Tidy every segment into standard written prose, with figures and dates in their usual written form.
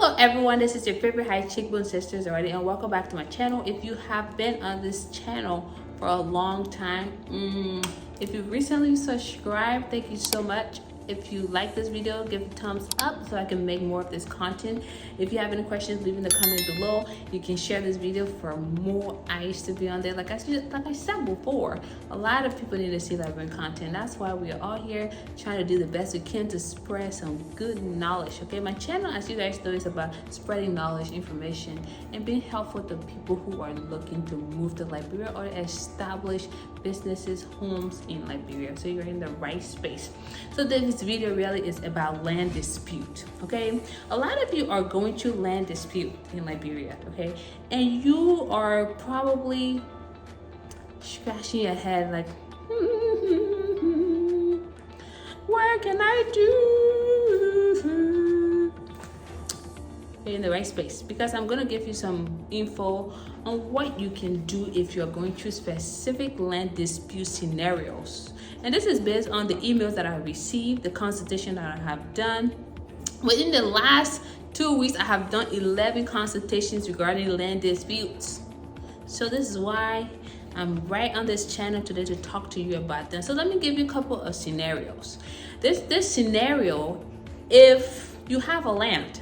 Hello everyone, this is your favorite high cheekbone sisters already, and welcome back to my channel. If you have been on this channel for a long time, if you recently subscribed, thank you so much. If you like this video, give it a thumbs up so I can make more of this content. If you have any questions, leave in the comments below. You can share this video for more eyes to be on there. Like I said before, a lot of people need to see library content. That's why we are all here trying to do the best we can to spread some good knowledge. Okay, my channel, as you guys know, is about spreading knowledge, information, and being helpful to people who are looking to move to Liberia or establish businesses, homes in Liberia. So you're in the right space. So this video really is about land dispute. Okay, a lot of you are going through land dispute in Liberia. Okay, and you are probably scratching your head like, what can I do? You're in the right space, because I'm going to give you some info on what you can do if you're going through specific land dispute scenarios. And this is based on the emails that I received, the consultation that I have done. Within the last 2 weeks, I have done 11 consultations regarding land disputes. So this is why I'm right on this channel today to talk to you about them. So let me give you a couple of scenarios. This scenario, if you have a land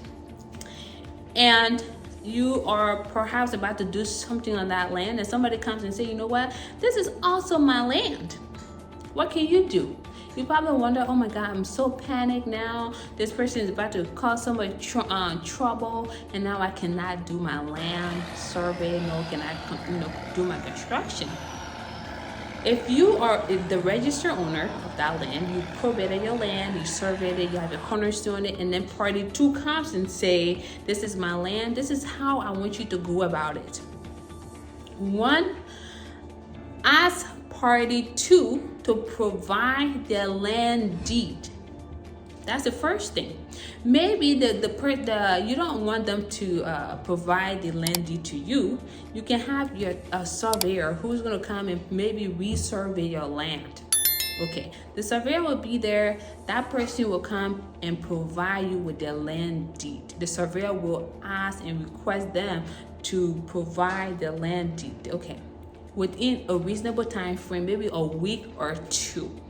and you are perhaps about to do something on that land, and somebody comes and say, you know what, this is also my land. What can you do? You probably wonder, oh my God, I'm so panicked now. This person is about to cause somebody trouble, and now I cannot do my land survey, nor can I do my construction. If you are the registered owner of that land, you probated your land, you surveyed it, you have your cornerstone it, and then party 2 comes and say, this is my land, this is how I want you to go about it. 1, ask party 2 to provide their land deed. That's the first thing. Maybe you don't want them to provide the land deed to you. You can have your surveyor who's going to come and maybe resurvey your land. Okay, the surveyor will be there. That person will come and provide you with their land deed. The surveyor will ask and request them to provide the land deed. Okay, within a reasonable time frame, maybe a week or 2.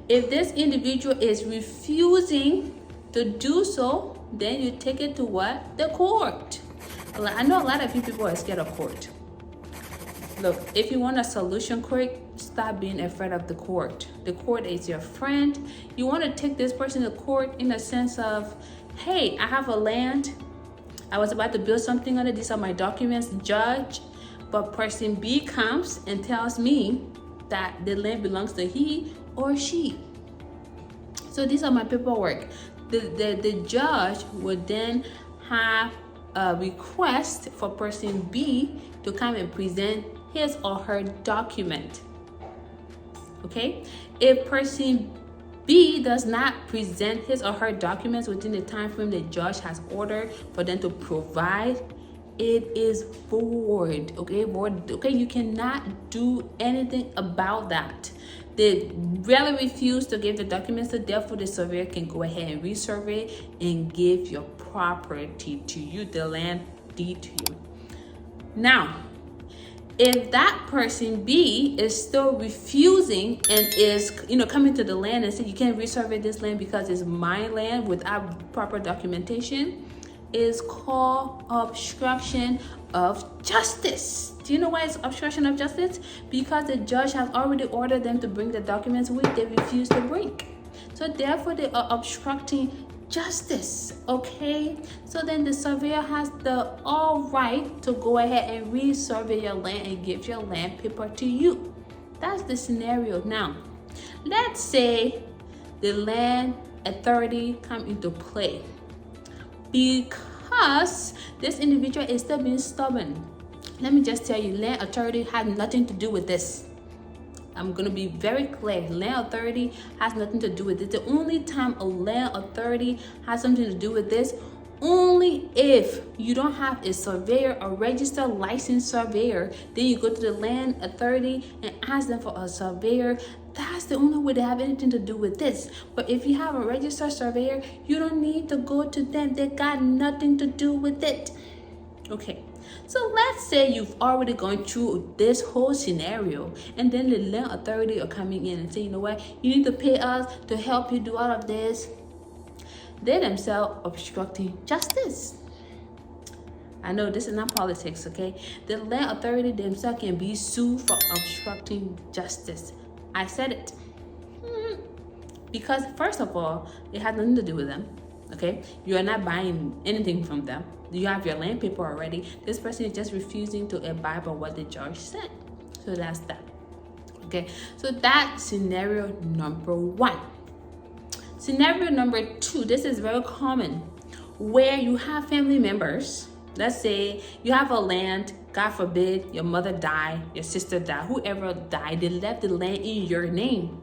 If this individual is refusing to do so, then you take it to what? The court. I know a lot of people are scared of court. Look, if you want a solution quick, stop being afraid of the court. The court is your friend. You want to take this person to court in the sense of, hey, I have a land. I was about to build something on it. These are my documents, judge. But person B comes and tells me that the land belongs to he or she. So these are my paperwork. The judge would then have a request for person B to come and present his or her document. Okay? If person B does not present his or her documents within the time frame the judge has ordered for them to provide, it is void. Okay, void. Okay, you cannot do anything about that. They really refuse to give the documents, so therefore the surveyor can go ahead and resurvey and give your property to you, the land deed to you. Now, if that person B is still refusing and is coming to the land and say, you can't resurvey this land because it's my land without proper documentation, is called obstruction of justice. Do you know why it's obstruction of justice? Because the judge has already ordered them to bring the documents which they refuse to bring. So therefore they are obstructing justice. Okay, so then the surveyor has the all right to go ahead and resurvey your land and give your land paper to you. That's the scenario. Now let's say the land authority come into play, because this individual is still being stubborn. Let me just tell you, land authority has nothing to do with this. I'm going to be very clear. Land authority has nothing to do with this. The only time a land authority has something to do with this, only if you don't have a surveyor, a registered licensed surveyor, then you go to the land authority and ask them for a surveyor. That's the only way they have anything to do with this. But if you have a registered surveyor, you don't need to go to them. They got nothing to do with it. Okay, so let's say you've already gone through this whole scenario, and then the land authority are coming in and say, you know what, you need to pay us to help you do all of this. They themselves obstructing justice. I know this is not politics, okay? The land authority themselves can be sued for obstructing justice. I said it. Because first of all, it has nothing to do with them, okay? You are not buying anything from them. You have your land paper already. This person is just refusing to abide by what the judge said. So that's that, okay? So that's scenario number one. Scenario number two, this is very common, where you have family members. Let's say you have a land, God forbid, your mother died, your sister died, whoever died, they left the land in your name.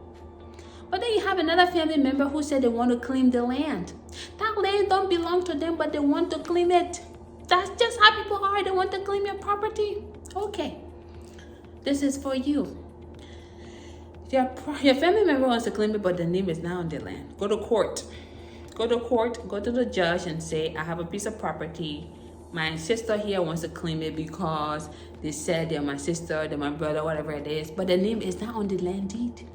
But then you have another family member who said they want to claim the land. That land don't belong to them, but they want to claim it. That's just how people are. They want to claim your property. Okay, this is for you. Your family member wants to claim it, but the name is not on the land. Go to court. Go to court, go to the judge and say, I have a piece of property. My sister here wants to claim it because they said they're my sister, they're my brother, whatever it is, but the name is not on the land deed.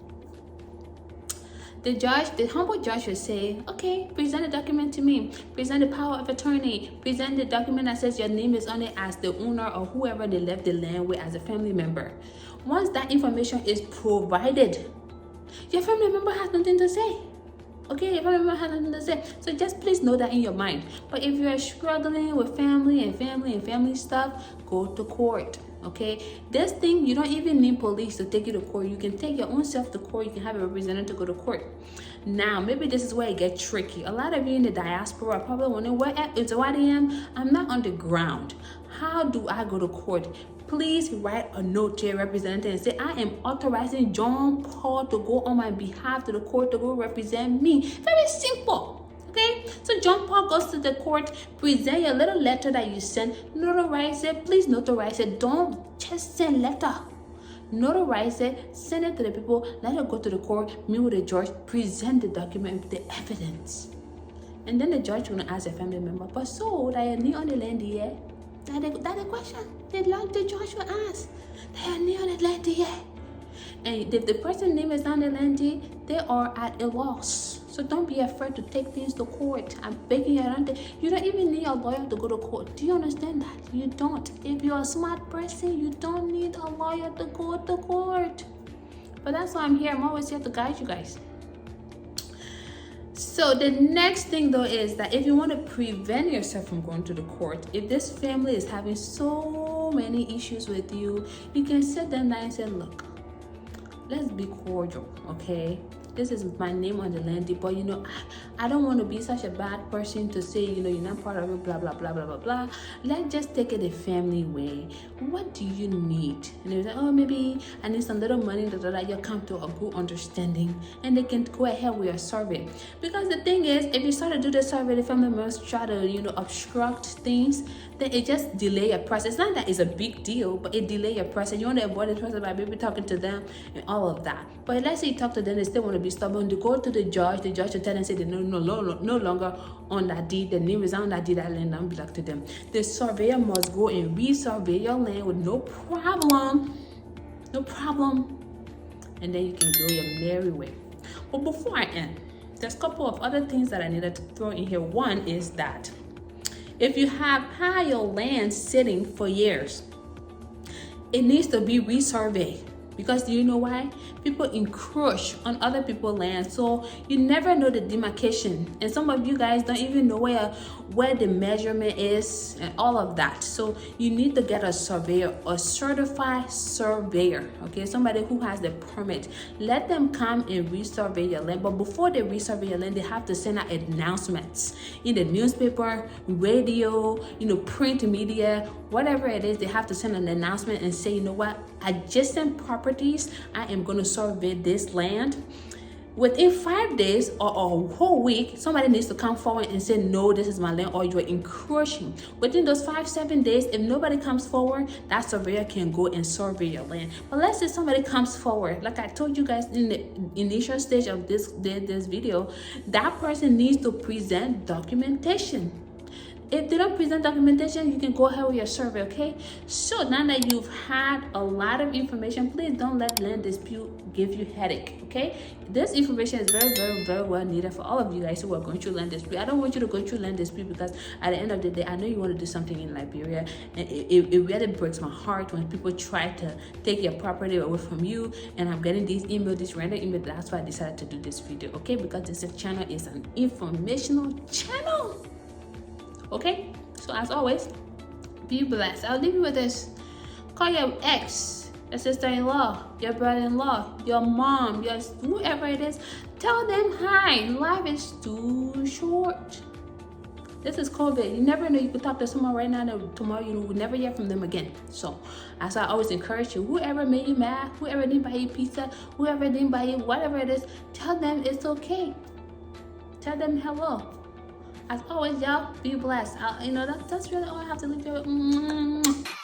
The humble judge will say, okay, present the document to me. Present the power of attorney. Present the document that says your name is on it as the owner or whoever they left the land with as a family member. Once that information is provided, your family member has nothing to say. Okay, your family member has nothing to say. So just please know that in your mind. But if you're struggling with family stuff, go to court. Okay, this thing, you don't even need police to take you to court. You can take your own self to court. You can have a representative to go to court. Now, maybe this is where it gets tricky. A lot of you in the diaspora are probably wondering, where I am? I'm not on the ground. How do I go to court? Please write a note to your representative and say, I am authorizing John Paul to go on my behalf to the court to go represent me. Very simple. Okay, so John Paul goes to the court, present your little letter that you sent, notarize it. Please notarize it. Don't just send letter. Notarize it, send it to the people, let it go to the court, meet with the judge, present the document with the evidence. And then the judge will ask a family member, but so that you're near on the land here? That's the question the judge will ask. They are near on the land here. And if the person's name is not on the land deed, they are at a loss. So don't be afraid to take things to court. I'm begging you. You don't even need a lawyer to go to court. Do you understand that? You don't. If you're a smart person, you don't need a lawyer to go to court. But that's why I'm here. I'm always here to guide you guys. So the next thing though is that if you want to prevent yourself from going to the court, if this family is having so many issues with you, you can sit them down and say, look, let's be cordial, okay? This is my name on the land deed, but I don't want to be such a bad person to say, you're not part of it, blah, blah, blah, blah, blah, blah. Let's just take it the family way. What do you need? And they're like, oh, maybe I need some little money, that you come to a good understanding, and they can go ahead with your survey. Because the thing is, if you start to do the survey, the family members try to, obstruct things, then it just delay your process. It's not that it's a big deal, but it delay your process. You want to avoid the process by maybe talking to them and all of that. But let's say you talk to them, they still want to be stubborn. To go to the judge will tell them, say they no longer on that deed. The name is on that deed, that land don't belong to them. The surveyor must go and resurvey your land with no problem, and then you can go your merry way. But before I end, there's a couple of other things that I needed to throw in here. One is that if you have had your land sitting for years, it needs to be resurveyed. Because do you know why? People encroach on other people's land, so you never know the demarcation. And some of you guys don't even know where the measurement is and all of that. So you need to get a surveyor, a certified surveyor, okay? Somebody who has the permit. Let them come and resurvey your land. But before they resurvey your land, they have to send out announcements in the newspaper, radio, print media, whatever it is. They have to send an announcement and say, you know what? Adjacent properties, I am going to survey this land. within 5 days or a whole week, somebody needs to come forward and say, no, this is my land, or you're encroaching. Within those 5-7 days, if nobody comes forward, that surveyor can go and survey your land. But let's say somebody comes forward, like I told you guys in the initial stage of this video, that person needs to present documentation. If they don't present documentation, you can go ahead with your survey, okay? So now that you've had a lot of information, please don't let land dispute give you headache, okay? This information is very, very, very well needed for all of you guys who are going through land dispute. I don't want you to go through land dispute because at the end of the day, I know you want to do something in Liberia, and it really breaks my heart when people try to take your property away from you, and I'm getting these emails, this random email. That's why I decided to do this video, okay? Because this channel is an informational channel. Okay, so as always, be blessed. I'll leave you with this. Call your ex, your sister-in-law, your brother-in-law, your mom, your whoever it is. Tell them hi. Life is too short. This is COVID. You never know. You could talk to someone right now, and tomorrow you will never hear from them again. So, as I always encourage you, whoever made you mad, whoever didn't buy you pizza, whoever didn't buy you whatever it is, tell them it's okay. Tell them hello. As always, y'all, be blessed. That's really all I have to leave you with.